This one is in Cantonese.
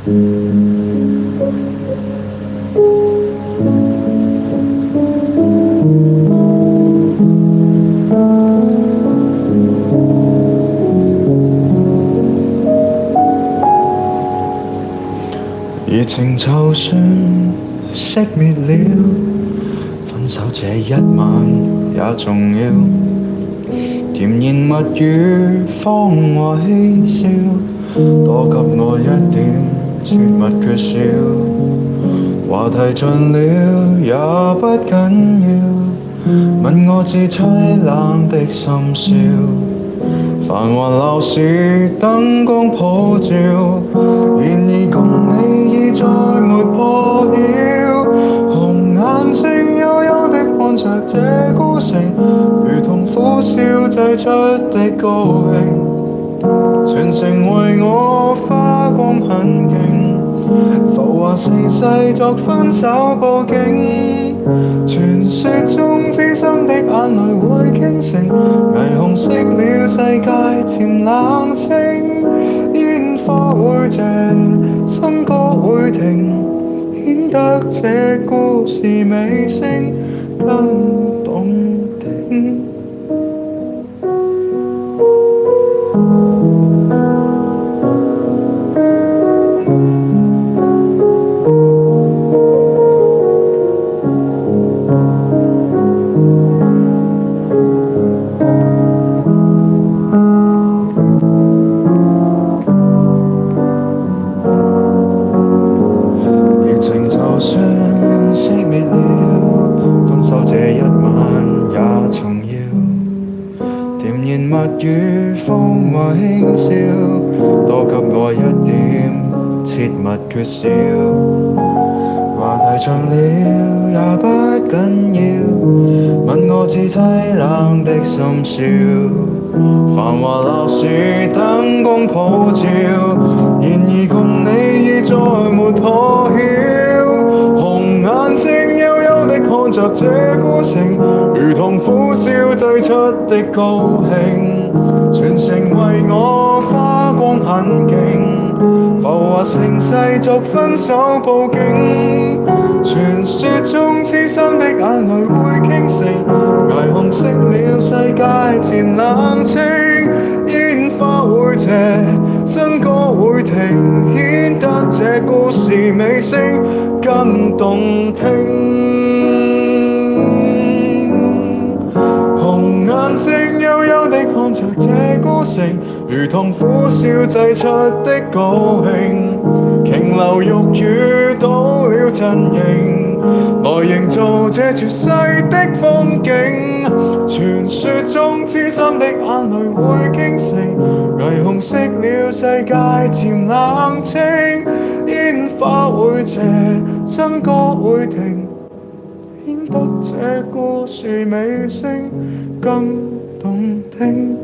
熱情就算熄滅了，分手這一晚也重要。甜言蜜語、謊話嬉笑，多給我一點，切勿缺少。話題盡了也不緊要，問我至凄冷的深宵。繁華鬧市燈光普照，然而共你已再沒破曉。紅眼睛幽幽的看着這孤城，如同苦笑製出的高興，全城為我花光很勁，浮華盛世作分手佈景。傳說中痴心的眼淚會傾城，霓虹熄了世界漸冷清，煙花會謝，笙歌會停，顯得這故事尾聲更動聽。就算熄滅了，分手這一晚也重要。甜言蜜語，謊話輕笑，多給我一點，切勿缺少。話題盡了也不緊要，問我至凄冷的深宵。繁華鬧市燈光普照，然而共你已再沒破曉。紅眼睛幽幽的看着這孤城，如同苦笑製出的高興，全城為我花光很勁，浮華盛世作分手佈景。傳說中痴心的眼淚會傾城，霓虹熄了世界漸冷清，煙花會謝，笙歌會停，顯得這故事尾聲更動聽。紅眼睛幽幽地看着這孤城，如同苦笑製出的高興，瓊樓玉宇倒了陣營，來營造這絕世的風景。傳說中痴心的眼淚會傾城，霓虹熄了世界漸冷清，煙花會謝，笙歌會停，顯得這故事尾聲更動聽。